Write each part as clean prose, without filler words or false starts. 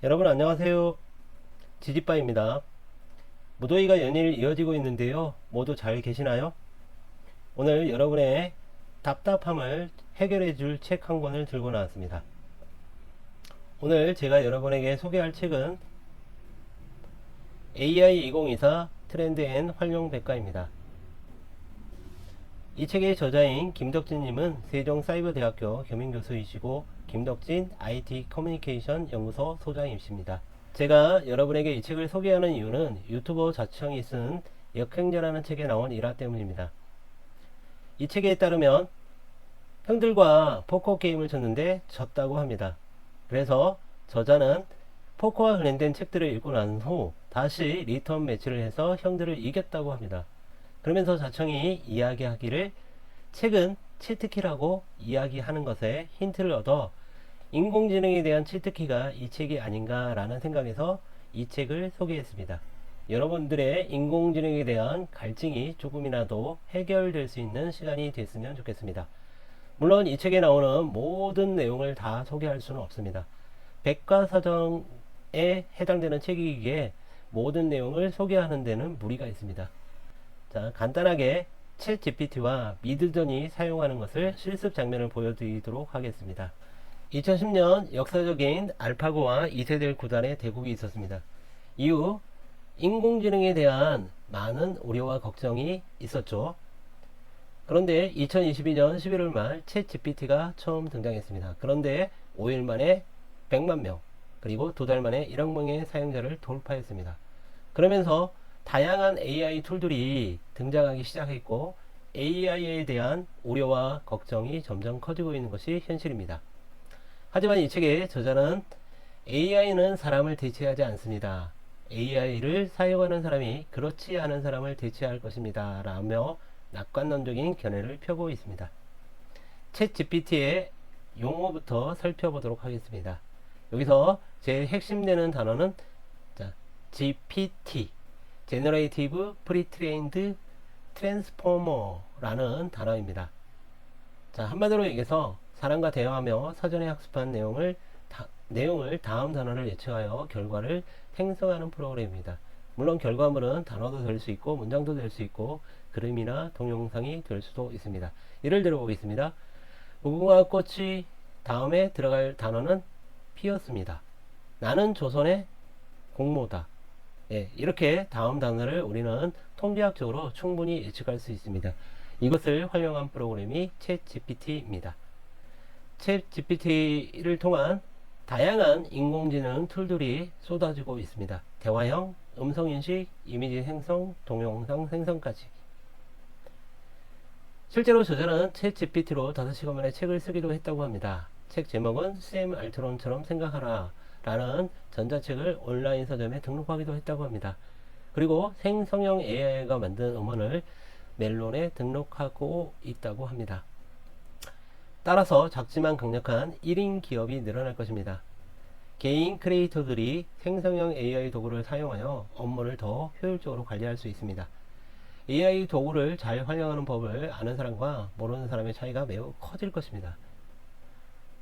여러분 안녕하세요. 지지빠입니다. 무더위가 연일 이어지고 있는데요. 모두 잘 계시나요? 오늘 여러분의 답답함을 해결해 줄 책 한 권을 들고 나왔습니다. 오늘 제가 여러분에게 소개할 책은 AI 2024 트렌드 앤 활용 백과입니다. 이 책의 저자인 김덕진님은 세종사이버대학교 겸임교수이시고 김덕진 IT 커뮤니케이션 연구소 소장이십니다. 제가 여러분에게 이 책을 소개하는 이유는 유튜버 자청이 쓴 역행자라는 책에 나온 일화 때문입니다. 이 책에 따르면 형들과 포커 게임을 쳤는데 졌다고 합니다. 그래서 저자는 포커와 관련된 책들을 읽고 난 후 다시 리턴 매치를 해서 형들을 이겼다고 합니다. 그러면서 자청이 이야기하기를 책은 치트키라고 이야기하는 것에 힌트를 얻어 인공지능에 대한 치트키가 이 책이 아닌가 라는 생각에서 이 책을 소개했습니다. 여러분들의 인공지능에 대한 갈증이 조금이라도 해결될 수 있는 시간이 됐으면 좋겠습니다. 물론 이 책에 나오는 모든 내용을 다 소개할 수는 없습니다. 백과사전에 해당되는 책이기에 모든 내용을 소개하는 데는 무리가 있습니다. 자, 간단하게 챗 GPT와 미드전이 사용하는 것을 실습 장면을 보여드리도록 하겠습니다. 2010년 역사적인 알파고와 이세델 구단의 대국이 있었습니다. 이후 인공지능에 대한 많은 우려와 걱정이 있었죠. 그런데 2022년 11월 말 챗 GPT가 처음 등장했습니다. 그런데 5일 만에 100만 명, 그리고 2달 만에 1억 명의 사용자를 돌파했습니다. 그러면서 다양한 AI 툴들이 등장하기 시작했고 AI에 대한 우려와 걱정이 점점 커지고 있는 것이 현실입니다. 하지만 이 책의 저자는 AI는 사람을 대체하지 않습니다. AI를 사용하는 사람이 그렇지 않은 사람을 대체할 것입니다. 라며 낙관론적인 견해를 펴고 있습니다. 챗 GPT의 용어부터 살펴보도록 하겠습니다. 여기서 제일 핵심되는 단어는 GPT, Generative Pre-trained Transformer라는 단어입니다. 자, 한마디로 얘기해서 사람과 대화하며 사전에 학습한 내용을 다음 단어를 예측하여 결과를 생성하는 프로그램입니다. 물론 결과물은 단어도 될 수 있고 문장도 될 수 있고 그림이나 동영상이 될 수도 있습니다. 예를 들어 보겠습니다. 무궁화 꽃이 다음에 들어갈 단어는 피었습니다. 나는 조선의 공모다. 예, 이렇게 다음 단어를 우리는 통계학적으로 충분히 예측할 수 있습니다. 이것을 활용한 프로그램이 챗 GPT입니다. 챗 GPT를 통한 다양한 인공지능 툴들이 쏟아지고 있습니다. 대화형, 음성인식, 이미지 생성, 동영상 생성까지. 실제로 저자는 챗 GPT로 5시간 만에 책을 쓰기도 했다고 합니다. 책 제목은 샘 알트론처럼 생각하라 라는 전자책을 온라인 서점에 등록하기도 했다고 합니다. 그리고 생성형 AI가 만든 음원을 멜론에 등록하고 있다고 합니다. 따라서 작지만 강력한 1인 기업이 늘어날 것입니다. 개인 크리에이터들이 생성형 AI 도구를 사용하여 업무를 더 효율적으로 관리할 수 있습니다. AI 도구를 잘 활용하는 법을 아는 사람과 모르는 사람의 차이가 매우 커질 것입니다.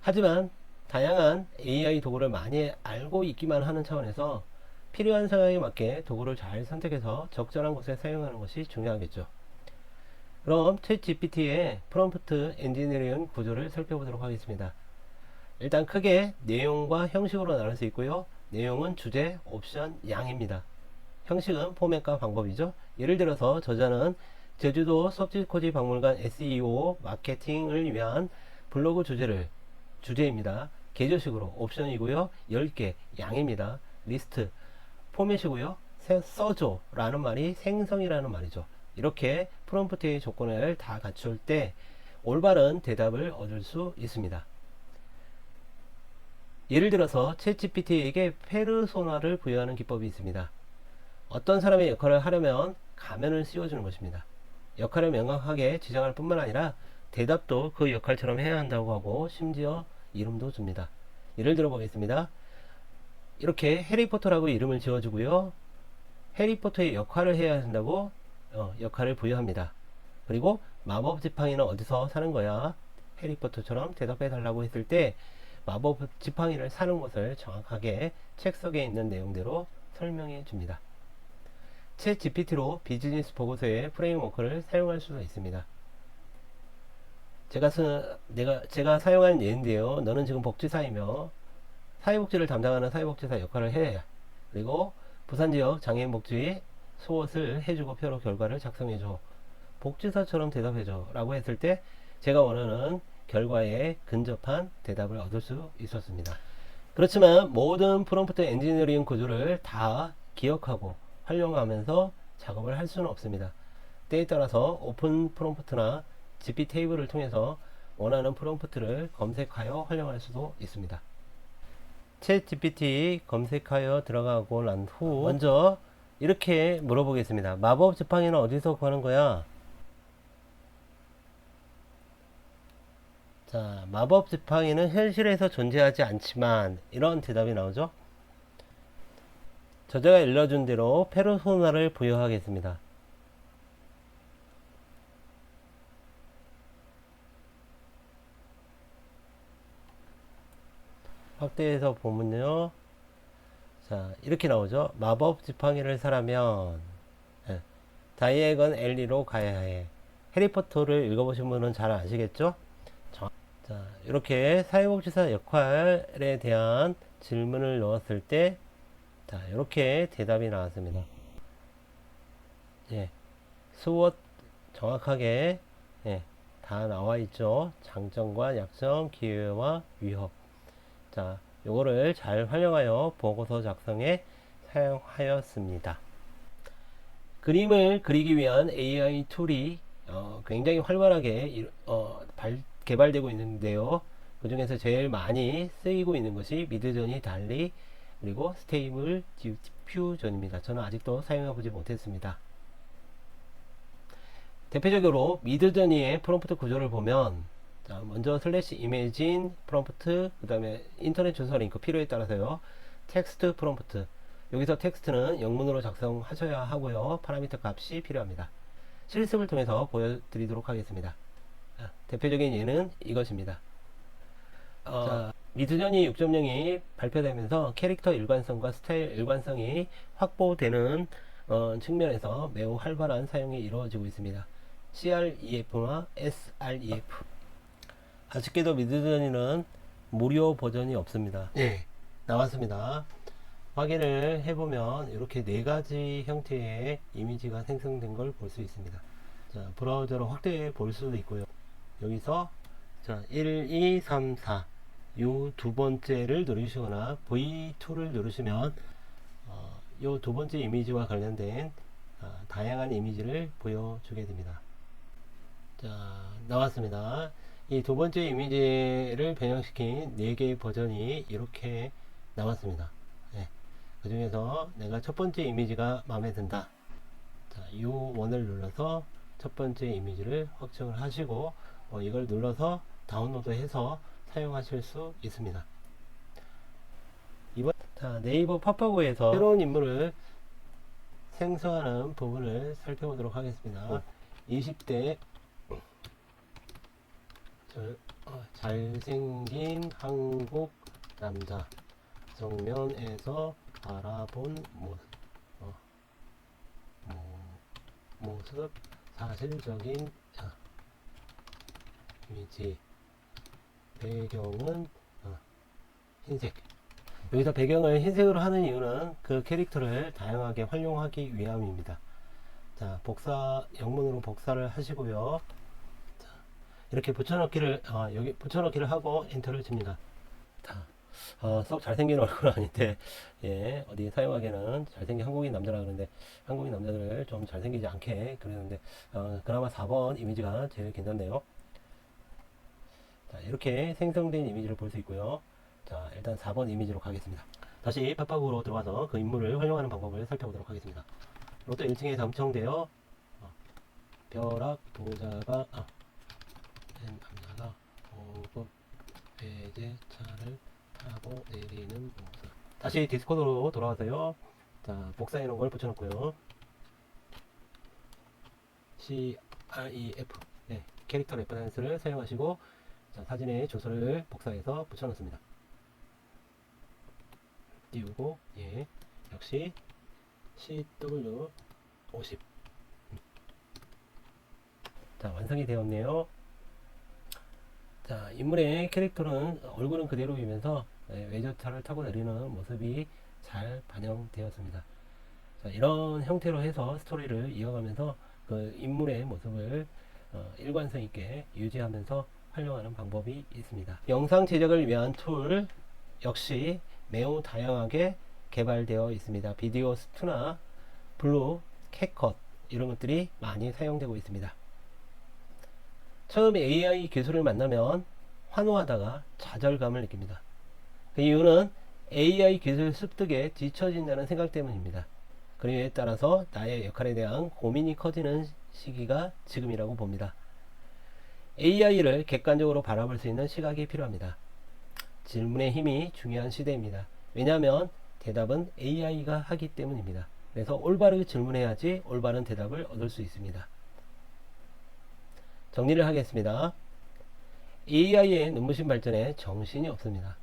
하지만 다양한 AI 도구를 많이 알고 있기만 하는 차원에서 필요한 상황에 맞게 도구를 잘 선택해서 적절한 곳에 사용하는 것이 중요하겠죠. 그럼 챗 GPT의 프롬프트 엔지니어링 구조를 살펴보도록 하겠습니다. 일단 크게 내용과 형식으로 나눌 수 있고요. 내용은 주제, 옵션, 양입니다. 형식은 포맷과 방법이죠. 예를 들어서 저자는 제주도 섭지코지 박물관 SEO 마케팅을 위한 블로그 주제입니다. 계절식으로 옵션이고요. 10개 양입니다. 리스트 포맷이고요. 써줘 라는 말이 생성이라는 말이죠. 이렇게 프롬프트의 조건을 다 갖출 때 올바른 대답을 얻을 수 있습니다. 예를 들어서 챗 GPT에게 페르소나를 부여하는 기법이 있습니다. 어떤 사람의 역할을 하려면 가면을 씌워주는 것입니다. 역할을 명확하게 지정할 뿐만 아니라 대답도 그 역할처럼 해야 한다고 하고 심지어 이름도 줍니다. 예를 들어 보겠습니다. 이렇게 해리포터라고 이름을 지어주고요. 해리포터의 역할을 해야 한다고 역할을 부여합니다. 그리고 마법 지팡이는 어디서 사는 거야? 해리포터처럼 대답해 달라고 했을 때 마법 지팡이를 사는 것을 정확하게 책 속에 있는 내용대로 설명해 줍니다. 챗 GPT로 비즈니스 보고서의 프레임워크를 사용할 수가 있습니다. 제가 사용한 예인데요. 너는 지금 복지사이며 사회복지를 담당하는 사회복지사 역할을 해. 그리고 부산지역 장애인 복지 소엇을 해주고 표로 결과를 작성해줘. 복지사처럼 대답해줘. 라고 했을 때 제가 원하는 결과에 근접한 대답을 얻을 수 있었습니다. 그렇지만 모든 프롬프트 엔지니어링 구조를 다 기억하고 활용하면서 작업을 할 수는 없습니다. 때에 따라서 오픈 프롬프트나 GP 테이블을 통해서 원하는 프롬프트를 검색하여 활용할 수도 있습니다. 챗 GPT 검색하여 들어가고 난 후 먼저 이렇게 물어보겠습니다. 마법 지팡이는 어디서 구하는 거야? 자, 마법 지팡이는 현실에서 존재하지 않지만 이런 대답이 나오죠. 저자가 일러준 대로 페르소나를 부여하겠습니다. 확대해서 보면요. 자, 이렇게 나오죠. 마법 지팡이를 사려면 다이애건 앨리로 가야 해. 해리포터를 읽어보신 분은 잘 아시겠죠? 자, 이렇게 사회복지사 역할에 대한 질문을 넣었을 때, 자, 이렇게 대답이 나왔습니다. 예, 수엇 정확하게 다 나와 있죠. 장점과 약점, 기회와 위협. 자, 요거를 잘 활용하여 보고서 작성에 사용하였습니다. 그림을 그리기 위한 AI 툴이 굉장히 활발하게 개발되고 있는데요. 그 중에서 제일 많이 쓰이고 있는 것이 미드저니, 달리, 그리고 스테이블 디퓨전입니다. 저는 아직도 사용해보지 못했습니다. 대표적으로 미드저니의 프롬프트 구조를 보면, 자, 먼저 슬래시 이미진 프롬프트, 그 다음에 인터넷 주소 링크 필요에 따라서요. 텍스트 프롬프트, 여기서 텍스트는 영문으로 작성하셔야 하고요. 파라미터 값이 필요합니다. 실습을 통해서 보여드리도록 하겠습니다. 대표적인 예는 이것입니다. 자, 미드저니 6.0이 발표되면서 캐릭터 일관성과 스타일 일관성이 확보되는 측면에서 매우 활발한 사용이 이루어지고 있습니다. CREF와 SREF. 아쉽게도 미드저니는 무료 버전이 없습니다. 예, 나왔습니다. 확인을 해보면 이렇게 네 가지 형태의 이미지가 생성된 걸 볼 수 있습니다. 자, 브라우저로 확대해 볼 수도 있고요. 여기서 자, 1, 2, 3, 4 요 두 번째를 누르시거나 V2를 누르시면 요 두 번째 이미지와 관련된 다양한 이미지를 보여주게 됩니다. 자, 나왔습니다. 이 두 번째 이미지를 변형시킨 4개의 버전이 이렇게 나왔습니다. 네. 그 중에서 내가 첫 번째 이미지가 마음에 든다. 자, 이 원을 눌러서 첫 번째 이미지를 확정을 하시고 이걸 눌러서 다운로드 해서 사용하실 수 있습니다. 자, 네이버 팝업에서 새로운 인물을 생성하는 부분을 살펴보도록 하겠습니다. 20대 잘생긴 한국 남자 정면에서 바라본 모습 사실적인 이미지 배경은 흰색. 여기서 배경을 흰색으로 하는 이유는 그 캐릭터를 다양하게 활용하기 위함입니다. 자, 영문으로 복사를 하시고요. 자, 이렇게 여기 붙여넣기를 하고 엔터를 칩니다. 썩 잘생긴 얼굴은 아닌데, 예, 어디 사용하기에는 잘생긴 한국인 남자라 그러는데, 한국인 남자들을 좀 잘생기지 않게 그랬는데, 그나마 4번 이미지가 제일 괜찮네요. 자, 이렇게 생성된 이미지를 볼 수 있고요. 자, 일단 4번 이미지로 가겠습니다. 다시 팝업으로 들어와서 그 인물을 활용하는 방법을 살펴보도록 하겠습니다. 롯데 1층에 당첨되어 벼락 부자가 남자가 고급 외제차를 타고 내리는 모습. 다시 디스코드로 돌아와서요. 자, 복사해 놓은 걸 붙여놓고요. CREF 캐릭터 레퍼런스를 사용하시고 자, 사진의 주소를 복사해서 붙여놓습니다. 띄우고, 예, 역시 CW50. 자, 완성이 되었네요. 자, 인물의 캐릭터는 얼굴은 그대로이면서 외제차를 타고 내리는 모습이 잘 반영되었습니다. 자, 이런 형태로 해서 스토리를 이어가면서 그 인물의 모습을 일관성 있게 유지하면서 활용하는 방법이 있습니다. 영상 제작을 위한 툴 역시 매우 다양하게 개발되어 있습니다. 비디오 스투나 블루, 캣컷 이런 것들이 많이 사용되고 있습니다. 처음 AI 기술을 만나면 환호하다가 좌절감을 느낍니다. 그 이유는 AI 기술 습득에 뒤처진다는 생각 때문입니다. 그리고 이에 따라서 나의 역할에 대한 고민이 커지는 시기가 지금이라고 봅니다. AI를 객관적으로 바라볼 수 있는 시각이 필요합니다. 질문의 힘이 중요한 시대입니다. 왜냐하면 대답은 AI가 하기 때문입니다. 그래서 올바르게 질문해야지 올바른 대답을 얻을 수 있습니다. 정리를 하겠습니다. AI의 눈부신 발전에 정신이 없습니다.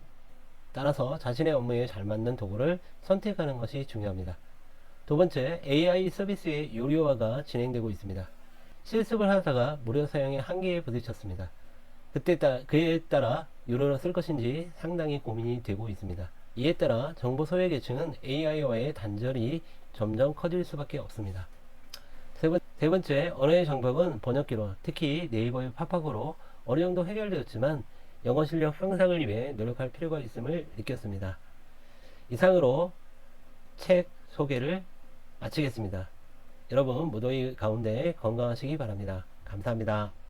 따라서 자신의 업무에 잘 맞는 도구를 선택하는 것이 중요합니다. 두 번째, AI 서비스의 유료화가 진행되고 있습니다. 실습을 하다가 무료 사용의 한계에 부딪혔습니다. 그에 따라 유료로 쓸 것인지 상당히 고민이 되고 있습니다. 이에 따라 정보 소외 계층은 AI와의 단절이 점점 커질 수밖에 없습니다. 세 번째, 언어의 장벽은 번역기로, 특히 네이버의 팝업으로 어느 정도 해결되었지만 영어 실력 향상을 위해 노력할 필요가 있음을 느꼈습니다. 이상으로 책 소개를 마치겠습니다. 여러분 무더위 가운데 건강하시기 바랍니다. 감사합니다.